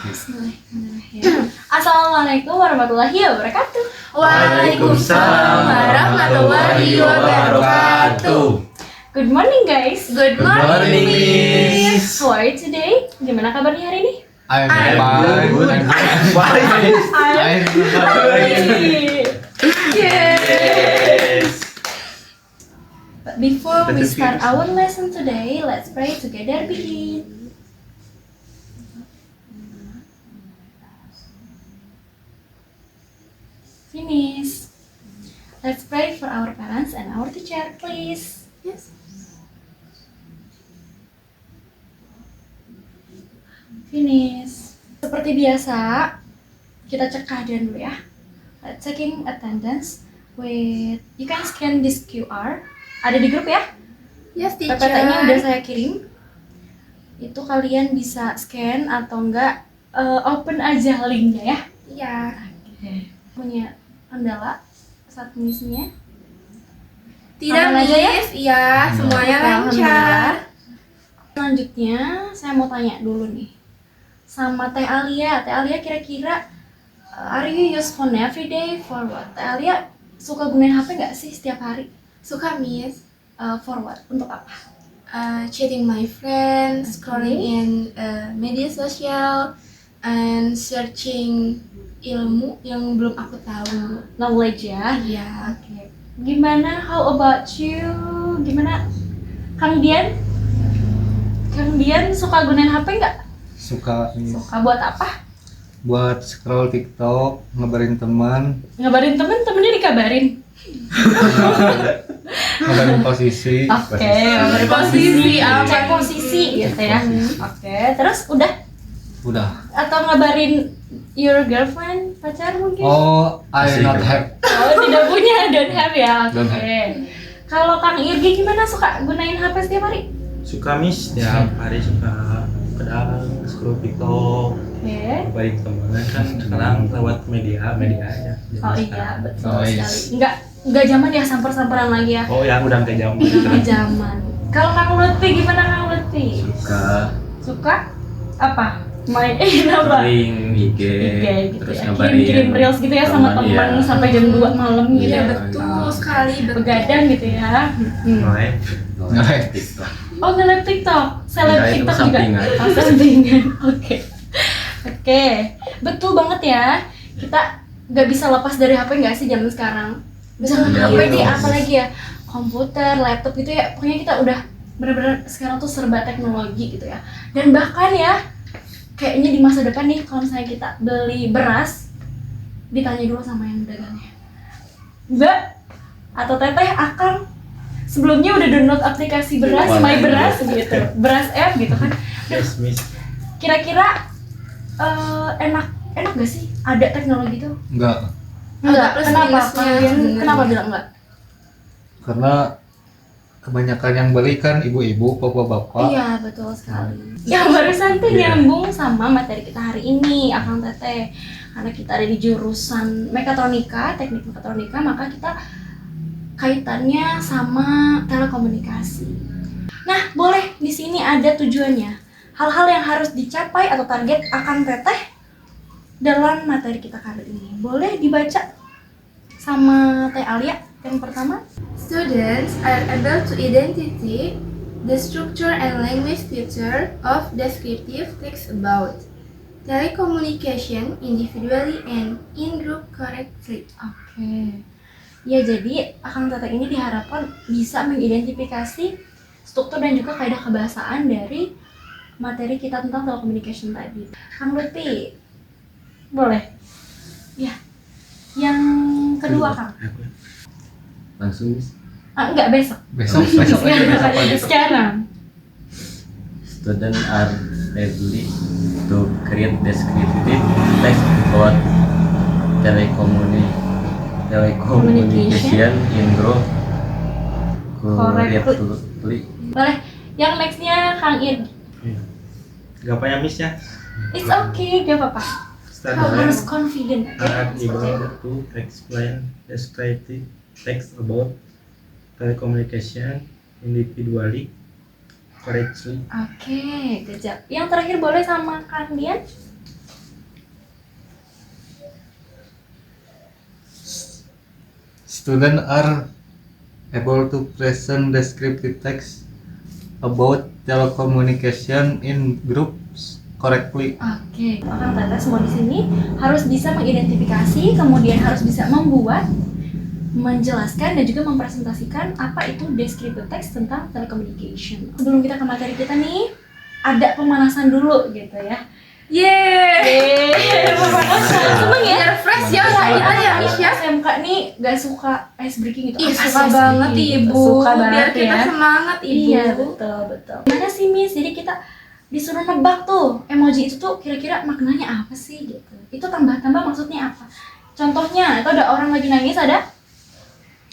Bismillahirrahmanirrahim. Assalamualaikum warahmatullahi wabarakatuh. Waalaikumsalam warahmatullahi wabarakatuh. Good morning guys. Good morning, Miss. How are you today? Gimana kabarnya hari ini? I'm I'm fine. Yes. But before we start our lesson today, let's pray together. Begin. Finish. Let's pray for our parents and our teacher, please. Yes. Finish. Seperti biasa, kita cek keadaan dulu ya. Let's checking attendance with, you can scan this QR. Ada di grup ya? Yes, teacher. PPT-nya udah saya kirim. Itu kalian bisa scan atau enggak open aja linknya ya. Iya. Punya kendala saat mengisinya? Tidak, Aman aja ya? Miss. Iya, semuanya Oke, lancar. alhamdulillah. Selanjutnya, saya mau tanya dulu nih sama Teh Alia. Teh Alia kira-kira are you use phone every day for what? Teh Alia suka gunain HP nggak sih setiap hari? Suka, Miss. For what? Untuk apa? Chatting my friends, scrolling in media sosial, and searching ilmu yang belum aku tahu. Knowledge ya? Iya. Oke. Gimana? How about you? Gimana? Kang Dian? Kang Dian suka gunain HP nggak? Suka nih, Suka buat apa? buat scroll TikTok, ngabarin teman, Ngabarin temennya dikabarin. ngabarin posisi. Oke, ngabarin posisi, Aman. cek posisi gitu ya. Oke, terus udah? Udah. Atau ngabarin your girlfriend, pacar mungkin? Oh, I not have. Oh, tidak punya, don't have ya. Don't Oke. Kalau Kang Irgi gimana, suka gunain HP setiap hari? Suka Miss, tiap hari suka kadang scroll TikTok, Oke. baik teman kan sekarang lewat media aja. Oh iya, betul Oh, iya. sekali. Enggak zaman ya samper-samperan lagi ya. Oh ya udah ke jam. Udah zaman. Kalau Kang Lutfi gimana Kang Lutfi? Suka apa? Main apa? Scrolling IG, gitu terus ya. ngabarin Kirim reels gitu ya sama teman, teman iya. sampai jam 2 malam gitu Iya, ya. betul sekali. Begadang gitu ya. Live. Nge-live. TikTok. Oh, nge-live TikTok. Seleb Enggak, itu TikTok juga. sampingan. Oh, sampingan. Oke. Oke. Betul banget ya. Kita nggak bisa lepas dari HP nggak sih zaman sekarang? Bisa Iya, HP di betul. apalagi ya? Komputer, laptop gitu ya. Pokoknya kita udah benar-benar sekarang tuh serba teknologi gitu ya. Dan bahkan ya kayaknya di masa depan nih kalau misalnya kita beli beras ditanya dulu sama yang dagangnya. Mbak atau teteh akang sebelumnya udah download aplikasi beras, Wah, My iya. Beras gitu, beras app gitu kan. Yes Miss. Kira-kira enak gak sih ada teknologi tuh? Enggak, Enggak. plus Kenapa? minusnya Kalian sebenarnya. kenapa bilang enggak? karena kebanyakan yang beli kan ibu-ibu, bapak-bapak. Iya, betul sekali. Yang barusan tuh nyambung sama materi kita hari ini, Akang Teteh. Karena kita ada di jurusan mekatronika, teknik mekatronika, maka kita kaitannya sama telekomunikasi. Nah, boleh di sini ada tujuannya. Hal-hal yang harus dicapai atau target Akang Teteh dalam materi kita kali ini. Boleh dibaca sama Teh Alia yang pertama? Students are able to identify the structure and language feature of descriptive text about telecommunication individually and in group correctly. Oke. Ya, jadi Akang Teteh ini diharapkan bisa mengidentifikasi struktur dan juga kaidah kebahasaan dari materi kita tentang telecommunication tadi. Kang Lutfi, boleh? Ya. Yang kedua, Kang. Langsung Miss. Enggak, besok. Besok aja, besok aja. Sekarang. Students are able to create descriptive text about telecommunication in group correctly. Boleh. Yang nextnya Kang Ir. Gapanya Miss ya? It's okay, gak apa-apa. Harus Students confident. are Seperti itu. able to explain descriptive text about telecommunication individually correctly. Oke, good job. Yang terakhir boleh sama Kang Dian? Students are able to present descriptive text about telecommunication in groups correctly. Oke, Akang Teteh semua di sini harus bisa mengidentifikasi, kemudian harus bisa membuat, menjelaskan dan juga mempresentasikan apa itu descriptive text tentang telecommunication. Sebelum kita ke materi kita nih, ada pemanasan dulu gitu ya. Yeay. Pemanasan, seneng ya? Biar fresh ya kita ya Miss ya. SMK nih gak suka ice breaking gitu. Ih, Apa suka sih ice banget breaking gitu? Ibu. Suka Biar banget kita ya. semangat Ibu. Iya, betul. Gimana sih Miss? Jadi kita disuruh nebak tuh emoji itu tuh kira-kira maknanya apa sih gitu. Itu tambah-tambah maksudnya apa? Contohnya, itu ada orang lagi nangis, ada?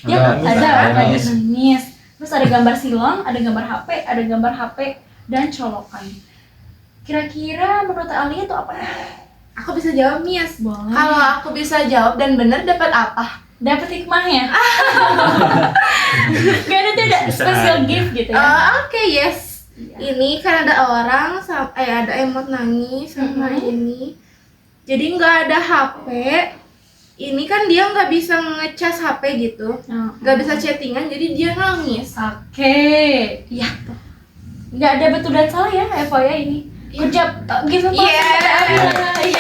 Ya, ada orang lagi nangis. Terus ada gambar silong, ada gambar HP, ada gambar HP dan colokan. Kira-kira menurut Alia itu apa ya? Aku bisa jawab Miss. Boleh. Kalau aku bisa jawab dan benar dapat apa? Dapat hikmahnya. Gak ada tuh ada Bisa special aja. gift gitu ya. Oke, yes. Ini kan ada orang ada emot nangis sama ini. Jadi nggak ada HP. Ini kan dia nggak bisa ngecas HP gitu, nggak bisa chattingan, jadi dia nangis. Oke, iya. Nggak ada betul dan salah ya, Eva ya ini. Good job, give a applause.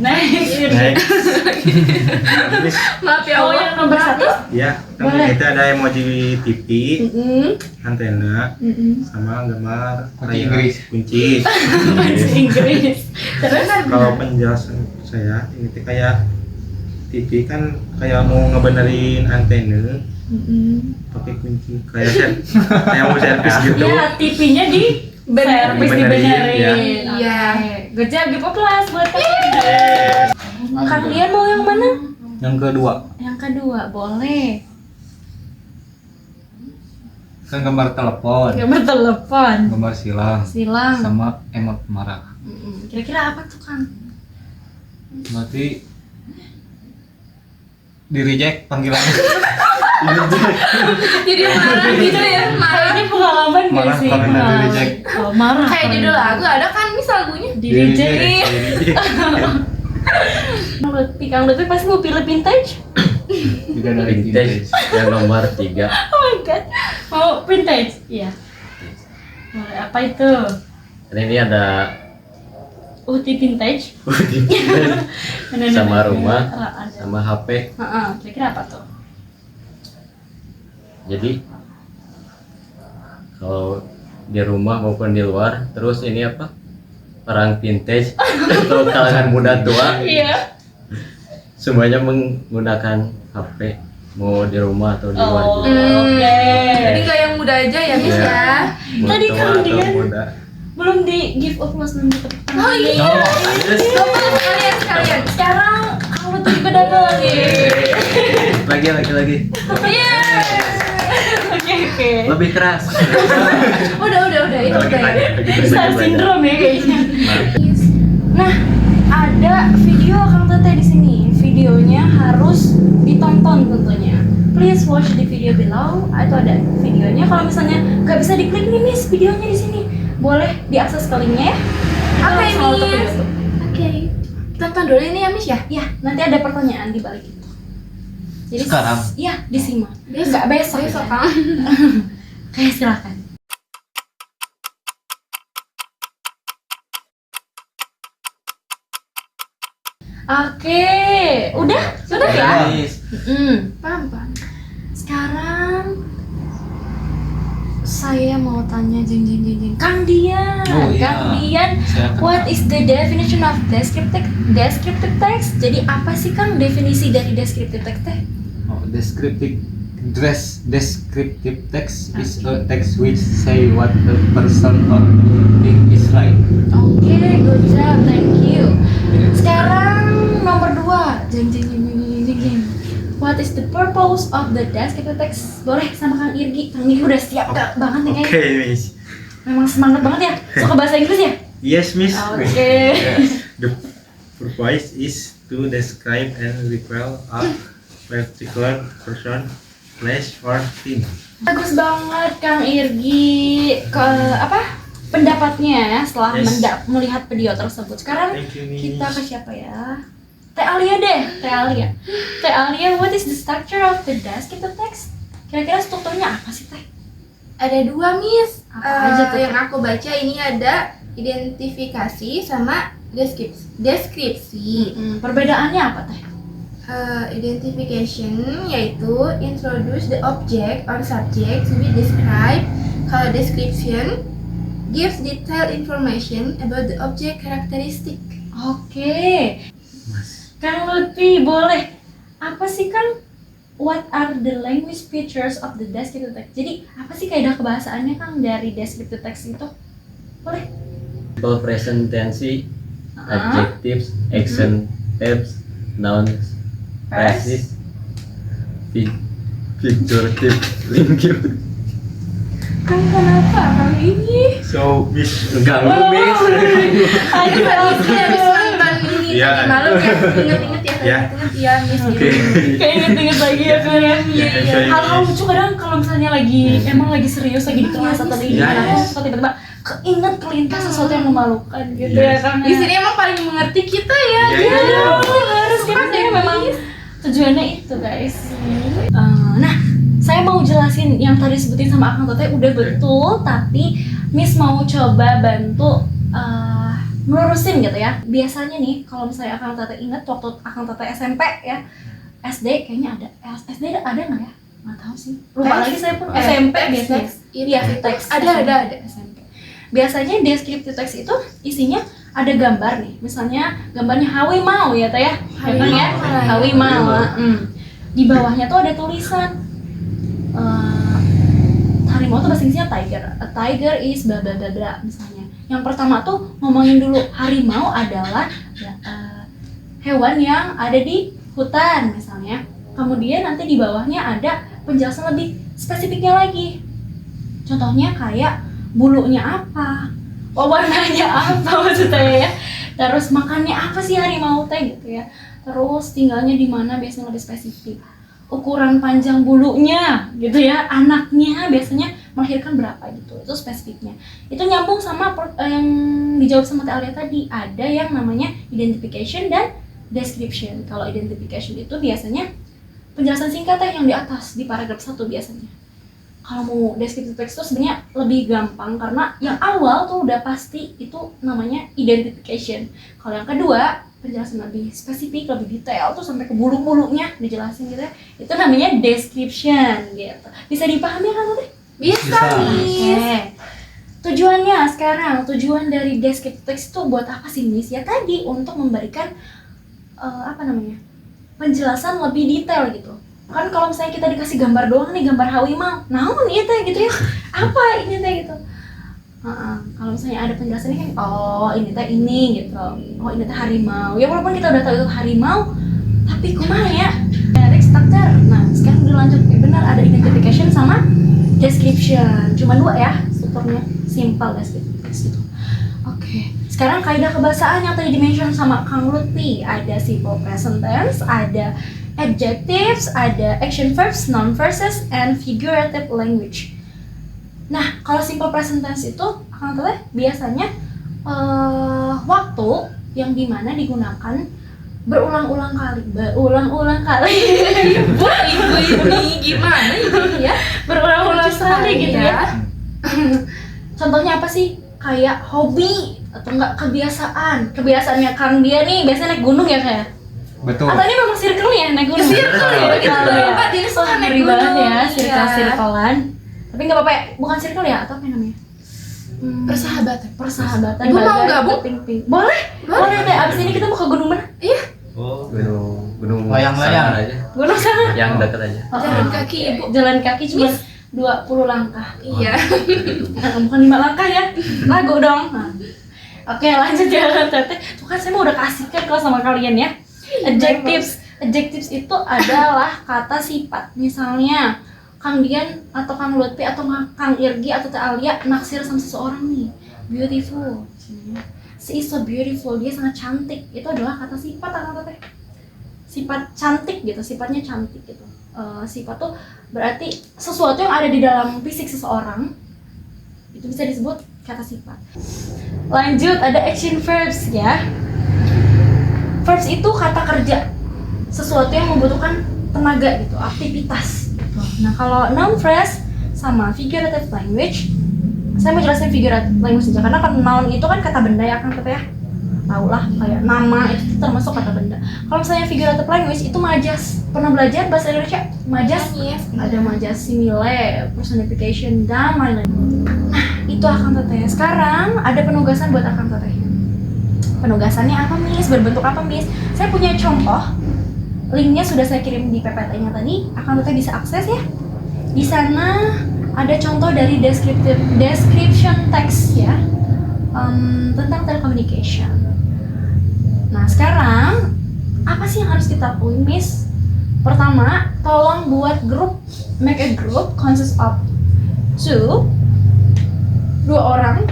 Nice. Next. Miss, Maaf ya Oh, Allah. yang nomor satu? ya, kan Boleh. kita ada emoji TV, antena, sama gambar Kunci kayak Inggris. kunci. Bahasa Inggris. Terus? Kalau penjelasan saya ini tuh kayak TV kan kayak mau ngebenerin antena pakai kunci kayak mau servis gitu. Ya, TV-nya di servis dibenerin. Iya. Iya. Oke. Good job, give a applause buat kalian. Kalian mau yang mana? Yang kedua, Yang kedua, boleh. kan gambar telepon, Gambar telepon. gambar silang, Silang. sama emot marah. Kira-kira apa tuh, Kang? Berarti di reject panggilannya. Jadi marah gitu ya, marah. Ini pengalaman gak Marah sih? karena Pengalaman. di-reject. Oh, marah. Kayak judul lagu ada kan Miss lagunya? Di reject. Kang Lutfi pasti mau pilih vintage. Juga dari Vintage yang nomor 3. Oh my god. Mau vintage? Iya. Boleh, apa itu? Dan ini ada Uti vintage. sama rumah, Ada. sama HP. Kira-kira apa tuh? Jadi kalau di rumah maupun di luar, terus ini apa? Orang vintage atau kalangan muda tua, Iya. semuanya menggunakan HP, mau di rumah atau di luar Oh, juga. oke. Jadi nggak yang muda aja ya Miss Iya. ya. Mau Tadi tua kan atau dia- muda. Belum di give applause, belum di tepuk tangan. Oh iya. Iya. Sekalian. Sekarang kamu tuh juga dapat lagi. Lagi. Iya. Oke. Lebih keras. Udah itu udah ya. Star syndrome ya kayaknya. Nah, Nah, ada video Kang Teteh di sini. Videonya harus ditonton tentunya. Please watch the video below. Itu ada videonya. Kalau misalnya nggak bisa diklik nih Miss videonya di sini, boleh diakses ke linknya ya. Kita Oke, langsung auto ke Miss. YouTube. Oke. Tonton dulu ini ya Miss ya. Ya, nanti ada pertanyaan di balik itu. Jadi Sekarang? Iya, disimak. Besok. Nggak besok. Besok ya. Kang. Oke, silakan. Oke, udah ya. Paham. Sekarang saya mau tanya jeng Kang Dian. Oh, iya. Kang Dian, Saya kenal. what is the definition of descriptive text? Jadi apa sih Kang definisi dari descriptive text teh? Oh, descriptive text is a text which say what a person or thing is like. Oke, good job, thank you. Sekarang nomor 2, jeng. What is the purpose of the descriptive text? Boleh sama Kang Irgi. Kang Irgi udah siap banget nih Oke, kayaknya. Miss. Memang semangat banget ya. Suka bahasa Inggris ya? Yes, Miss. Oke. The purpose is to describe and recall a particular person, place, or thing. Bagus banget Kang Irgi. Pendapatnya ya setelah Yes. melihat video tersebut. Sekarang Thank you, Miss. kita ke siapa ya? Teh Alia deh, Teh Alia. Teh Alia, what is the structure of the descriptive text? Kira-kira strukturnya apa sih Teh? Ada 2, Miss. Apa aja tuh, Yang Teh? aku baca ini ada identifikasi sama deskripsi. Perbedaannya apa Teh? Identification yaitu introduce the object or subject to be described. Kalau description gives detailed information about the object characteristic. Oke. Kang Lutfi, boleh. Apa sih Kang? What are the language features of the descriptive text? Jadi, apa sih kaidah kebahasaannya Kang dari descriptive text itu? Boleh. Simple present tense, adjectives, action verbs, nouns, phrases, figurative linguistic. Kang kenapa Kang ini? So, Miss Ganggu Miss. Ini Mbak Miss habis nonton ini Iya. tadi malam ya. Ingat-ingat ya, Ya. ingat ya Miss. Oke. Kayak inget-inget lagi ya Kang ya. Iya, iya. Hal-hal lucu kadang kalau misalnya lagi emang lagi serius lagi di kelas atau di Iya, gimana iya. aku suka tiba-tiba keinget kelintas sesuatu yang memalukan gitu Iya. ya Kang. Di sini emang paling mengerti kita ya. Iya, iya. Harus kita Ada memang tujuannya itu guys. Nah, saya mau jelasin yang tadi sebutin sama Akang Teteh udah betul, tapi Miss mau coba bantu melurusin gitu ya. Biasanya nih kalau misalnya Akang Teteh ingat waktu Akang Teteh SMP ya, SD kayaknya ada, SD ada nggak ya? Nggak tahu sih. Lupa lagi saya pun SMP biasanya. Iya, teks Ada. SMP. Biasanya descriptive text itu isinya ada gambar nih, misalnya gambarnya Hawi mau ya Teh ya, Hawi ya, mau. Hawi mau. Di bawahnya tuh ada tulisan harimau tuh bahasa Inggrisnya tiger. A tiger is bla bla bla bla misalnya. Yang pertama tuh ngomongin dulu harimau adalah hewan yang ada di hutan misalnya. Kemudian nanti di bawahnya ada penjelasan lebih spesifiknya lagi. Contohnya kayak bulunya apa, warnanya apa maksudnya ya. Terus makannya apa sih harimau teh gitu ya. Terus tinggalnya di mana biasanya lebih spesifik. Ukuran panjang bulunya gitu ya, anaknya biasanya melahirkan berapa gitu, itu spesifiknya. Itu nyambung sama yang dijawab sama Teh Alia tadi, ada yang namanya identification dan description. Kalau identification itu biasanya penjelasan singkat yang di atas di paragraf 1 biasanya. Kalau mau descriptive text itu sebenarnya lebih gampang karena yang awal tuh udah pasti itu namanya identification. Kalau yang kedua penjelasan lebih spesifik, lebih detail tuh sampai ke bulu-bulunya dijelasin gitu ya. Itu namanya description gitu. Bisa dipahami kan tadi? Bisa, Miss. Oke. Tujuannya sekarang, tujuan dari descriptive text itu buat apa sih Miss? Ya tadi untuk memberikan penjelasan lebih detail gitu. Kan kalau misalnya kita dikasih gambar doang nih, gambar Hawi mau, naon ieu teh gitu ya. Apa ini teh gitu. Kalau misalnya ada penjelasannya kan, oh ini teh ini gitu. Oh ini teh harimau. Ya walaupun kita udah tahu itu harimau, tapi kumaha ya? Direct structure. Nah, sekarang udah lanjut. Benar ada identification sama description. Cuma 2 ya strukturnya. Simple descriptive text gitu. Oke. Sekarang kaidah kebahasaan yang tadi di-mention sama Kang Lutfi, ada simple present tense, ada adjectives, ada action verbs, noun phrases, and figurative language. Nah, kalau simple present tense itu Kang Teteh biasanya waktu yang dimana digunakan berulang-ulang kali. Ibu ini gimana ini ya? Berulang-ulang kali gitu ya. Contohnya apa sih? Kayak hobi atau enggak kebiasaannya Kang dia nih biasanya naik gunung ya kayak. Betul. Atau ini memang circle ya naik gunung? Circle ya, Circle itu ya. Pak, dia suka Wah, naik ngeri banget gunung, ya, iya. circle-circlean. Tapi nggak apa-apa ya, bukan circle ya, atau apa namanya? Persahabatan. Persahabatan. Ibu mau bagai gabung? ping-ping. Boleh deh, abis ini kita mau ke gunung mana? Oh, Gunung Layang-layang. Sanggar aja. Gunung sana. Yang dekat aja. Jalan kaki, Ibu. Jalan kaki cuma 20 langkah. Iya. Bukan 5 langkah ya, lagu dong. Nah. Oke lanjut ya Teteh. Tuh kan saya mau udah kasih kan kelas sama kalian ya. Adjectives itu adalah kata sifat. Misalnya Kang Dian atau Kang Lutfi atau Kang Irgi atau Teh Alia naksir sama seseorang nih, beautiful. She is so beautiful, dia sangat cantik. Itu adalah kata sifat Kang Teteh. Sifat cantik gitu, sifatnya cantik gitu. Sifat tuh berarti sesuatu yang ada di dalam fisik seseorang. Itu bisa disebut kata sifat. Lanjut ada action verbs ya. verbs itu kata kerja, sesuatu yang membutuhkan tenaga gitu, aktivitas gitu. Nah kalau noun phrase sama figurative language, saya mau jelasin figurative language aja karena kan noun itu kan kata benda ya kan ya, tau lah kayak nama itu termasuk kata benda. Kalau misalnya figurative language itu majas, pernah belajar bahasa Indonesia majas? Yes. Ada majas simile, personification dan lain-lain. Nah itu akang teteh. Sekarang ada penugasan buat akang teteh. Penugasannya apa Miss? Berbentuk apa Miss? Saya punya contoh. Linknya sudah saya kirim di PPT-nya tadi. Akang teteh bisa akses ya. Di sana ada contoh dari description text ya, tentang telecommunication. Nah sekarang apa sih yang harus kita lakuin Miss? Pertama, tolong buat grup, make a group consists of dua orang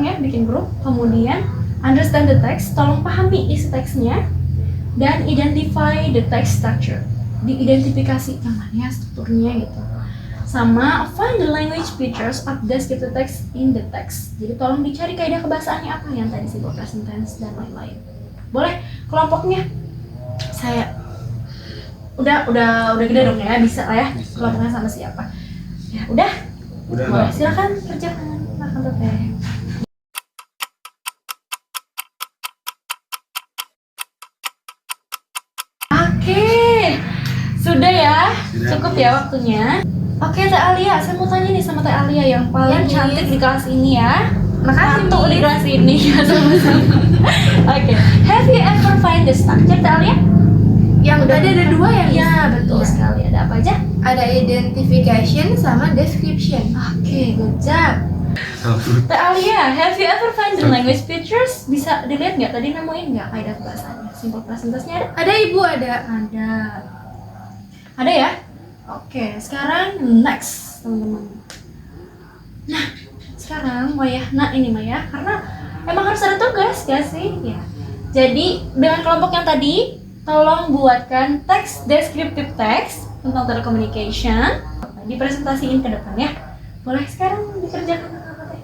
ya, bikin grup. Kemudian understand the text, tolong pahami isi teksnya, dan identify the text structure, diidentifikasi yang mana strukturnya gitu. Sama find the language features of descriptive text in the text. Jadi tolong dicari kaidah kebahasaannya apa yang tadi simple present tense dan lain-lain. Boleh kelompoknya? Saya udah gede dong ya, bisa lah ya. Kelompoknya sama siapa? Ya udah. Boleh, silakan kerjakan makan teteh. Oke, sudah ya, cukup ya waktunya. Oke Teh Alia, saya mau tanya nih sama Teh Alia yang paling Ya, cantik Miss. di kelas ini ya. Makasih, Mantu di Miss. kelas ini ya sama-sama. Oke, have you ever find the structure Teh Alia? Yang tadi ada dua ya, Miss? Iya betul Iya. sekali. Ada apa aja? Ada identification sama description. Oke, good job. Teh Alia, have you ever find the language features? Bisa dilihat nggak tadi nemuin nggak kaidah bahasanya? Simple present tense-nya ada? Ada ibu ada. Ada ya? Oke, sekarang next teman-teman. Nah, sekarang Maya, ini Maya, karena emang harus ada tugas gak sih? Ya. Jadi dengan kelompok yang tadi, tolong buatkan teks descriptive text tentang telecommunication, dipresentasiin ke depan ya. Boleh sekarang dikerjakan apa teh?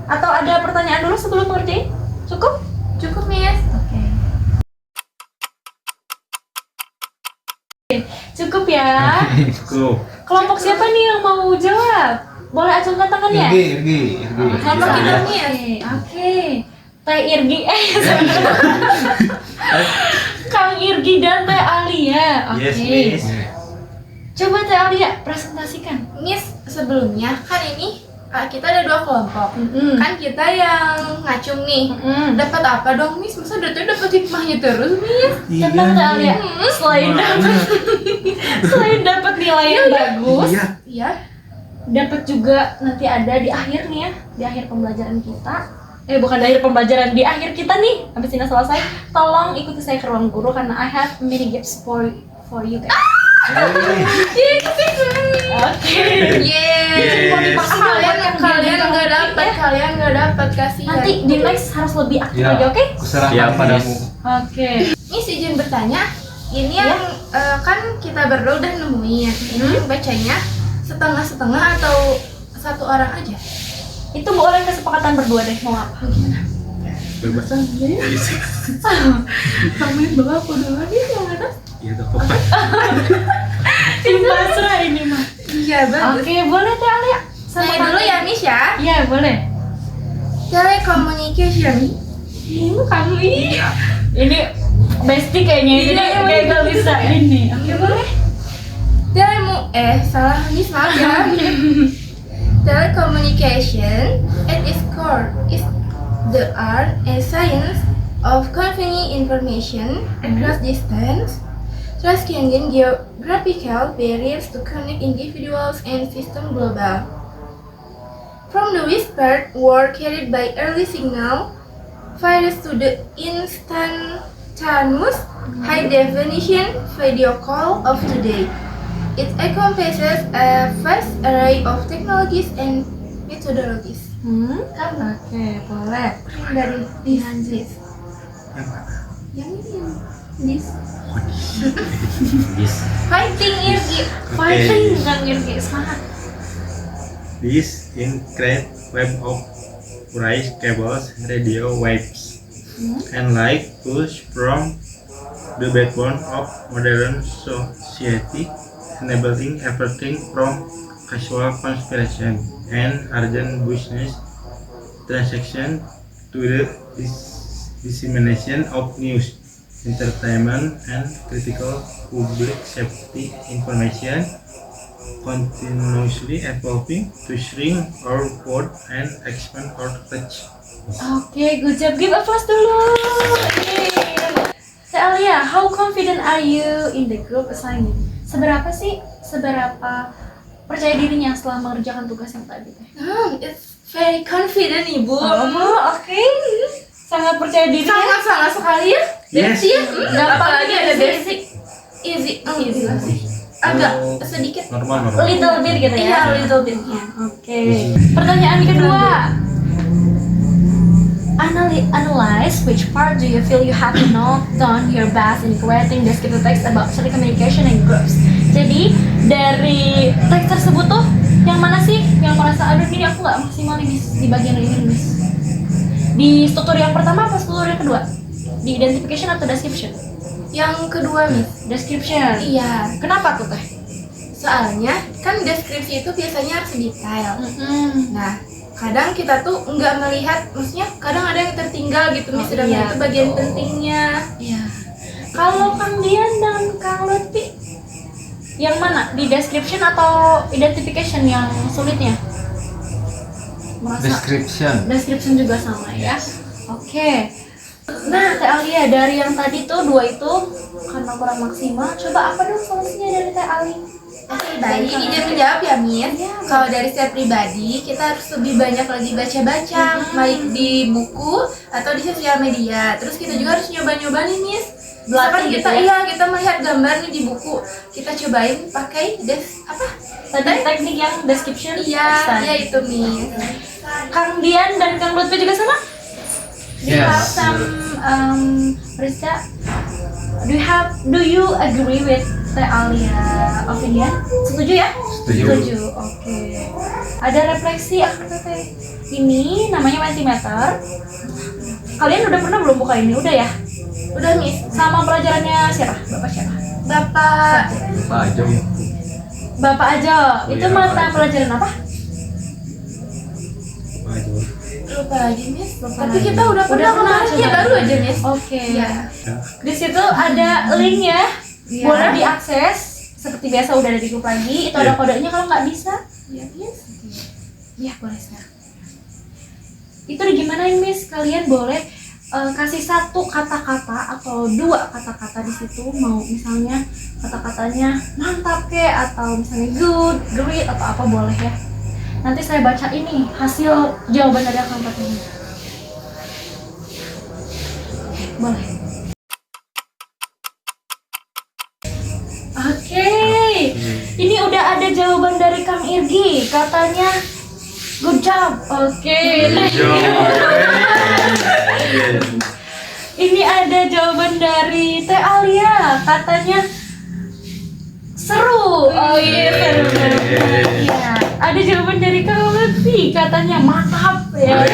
Atau ada pertanyaan dulu sebelum mengerjain? Cukup? Cukup, Miss. Oke. Cukup ya. Cukup. Kelompok siapa nih yang mau jawab? Boleh acungkan tangannya? Irgi. Kelompok kita, Miss. Oke. Teh Irgi, sebentar. Kang Irgi dan Teh Alia. Oke. Yes, Miss. Coba Teh Alia presentasikan. Miss, sebelumnya kan ini kita ada dua kelompok. Mm-mm. Kan kita yang ngacung nih. Mm-mm. Dapat apa dong, Miss? Masa dari tadi dapat hikmahnya terus, Miss? Tenang Teh Alia. Selain dapat nilai yang bagus, Iya. Iya. dapat juga nanti ada di akhir nih ya, di akhir pembelajaran kita. Bukan di akhir pembelajaran, di akhir kita nih. Habis ini selesai, tolong ikuti saya ke ruang guru karena I have many gifts for you guys. Yeay, kasih Oke. Yeay. Mau dipaksa Kalian buat kalian yang nggak dia dapat, ya. kalian nggak dapat kasihan. Nanti di next harus lebih aktif Ya. aja, oke? Kuserahkan Siap, padamu. Miss. Oke. Miss izin bertanya, ini yang kan kita berdua udah nemuin. Ini bacanya setengah-setengah atau satu orang aja? Itu boleh kesepakatan berdua deh, mau apa? Gimana? Bebas. Kamuin bawa aku dulu nih, yang atas. Iya, udah apa? Tim pasrah ini mah. Iya, bagus. Oke, boleh Teh Alia. Saya dulu ya, Miss ya. Iya, boleh. Telecommunication. Ini kamu ini. Ini bestie kayaknya, jadi Iya, kayak gak bisa ini. Oke, boleh. Salah Miss, maaf ya. Telecommunication at its core is the art and science of conveying information across distance, transcending geographical barriers to connect individuals and system global. From the whispered word carried by early signal virus to the instantaneous high-definition video call of today. It encompasses a vast array of technologies and methodologies. Oke, boleh. Dari this. Yang mana? Yang ini, this. Yes. Fighting Irgi. Fighting Kang Irgi, semangat. This include web of rice cables, radio waves. and like tools from the backbone of modern society, enabling everything from casual conspiration and urgent business transaction to the dissemination of news, entertainment, and critical public safety information, continuously evolving to shrink our world and expand our reach. Oke, good job. Give applause dulu. Yeay. Teh Alia, how confident are you in the group assignment? Seberapa percaya dirinya setelah mengerjakan tugas yang tadi teh? It's very confident, Ibu. Oke. Sangat percaya diri. Sangat sekali ya. Yes. Basic ya. Gampang Apalagi gitu ada sih. basic. Easy lah sih. Agak sedikit. Normal. Little bit gitu ya. Iya, little bit. Oke. Pertanyaan kedua. Analyze which part do you feel you have not done your best in creating descriptive text about social communication and groups. Jadi dari teks tersebut tuh yang mana sih yang merasa aduh ini aku nggak maksimal nih Miss di bagian ini Miss? Di struktur yang pertama apa struktur yang kedua? Di identification atau description? Yang kedua, Miss. Description. Iya. Kenapa tuh teh? Soalnya kan deskripsi itu biasanya harus detail. Nah, kadang kita tuh nggak melihat, maksudnya kadang ada yang tertinggal gitu, Miss. Sedangkan iya, itu bagian betul. pentingnya. Iya. Kalau Kang Dian dan Kang Lutfi yang mana? Di description atau identification yang sulitnya? Merasa description juga sama ya. Oke. Nah, Teh Alia dari yang tadi tuh dua itu karena kurang maksimal, coba apa dong solusinya dari Teh Ali? Baik, izin menjawab ya, Miss. Kalau dari saya pribadi, kita harus lebih banyak lagi baca-baca, baik di buku atau di sosial media. Terus kita juga harus nyoba-nyoba nih, Miss. Misalkan Berlatih kita gitu ya? kita melihat gambar nih di buku, kita cobain pakai Tadi teknik yang description. Iya itu, Miss. Kang Dian dan Kang Lutfi juga sama? Do you have some Rizka? Do you agree with Teh Alia opinion? Setuju ya? Setuju. Oke. Ada refleksi Teh. Ini namanya Mentimeter. Kalian udah pernah belum buka ini? Udah ya? Udah, Miss. Sama pelajarannya siapa? Bapak siapa? Bapak aja. Itu mata pelajaran apa? Lupa lagi, Miss. Lupa Tapi lagi. kita udah pernah kemarin ya, coba. baru aja, Miss. Oke. Iya. Di situ ada link ya. Iya. Boleh diakses. Seperti biasa udah ada di grup lagi. Itu ada kodenya kalau nggak bisa. Iya, Miss. Iya boleh sekarang. Itu gimana Miss? Kalian boleh kasih satu kata-kata atau dua kata-kata di situ. Mau misalnya kata-katanya mantap atau misalnya good, great atau apa boleh ya. Nanti saya baca ini hasil jawaban dari Kang ini. Boleh. Oke. Ini udah ada jawaban dari Kang Irgi. Katanya good job. Oke. Ini ada jawaban dari Teh Alia. Katanya seru. Oh iya, seru. Iya. Ada jawaban dari Kang Lutfi. Katanya mantap ya.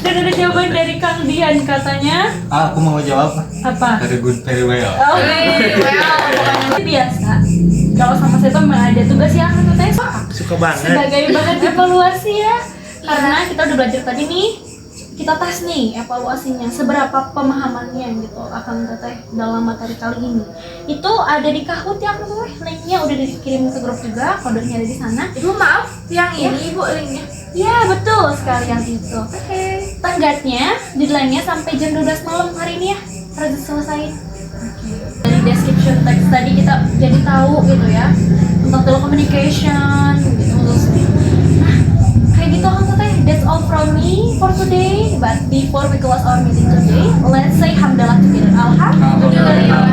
Dan ada jawaban dari Kang Dian. Katanya Aku mau jawab. apa? Very good, very well. Oh, well, biasa. Kalau sama saya tuh memang ada tugas yang katanya Suka banget. sebagai bahan evaluasi ya. Karena kita udah belajar tadi nih, kita tes nih evaluasinya seberapa pemahamannya gitu akan teteh dalam materi kali ini. Itu ada di Kahoot ya teteh, linknya udah dikirim ke grup juga, kodenya ada di sana. Ibu maaf, yang ini Ibu linknya. Iya betul sekali yang itu. Oke. Tenggatnya deadline-nya sampai jam 12 malam hari ini ya harus selesai. Dari description text tadi kita jadi tahu gitu ya tentang telecommunication gitu. Nah kayak gitu kan teteh. That's all from me for today. But before we close our meeting today, let's say hamdalah together. Alhamdulillah.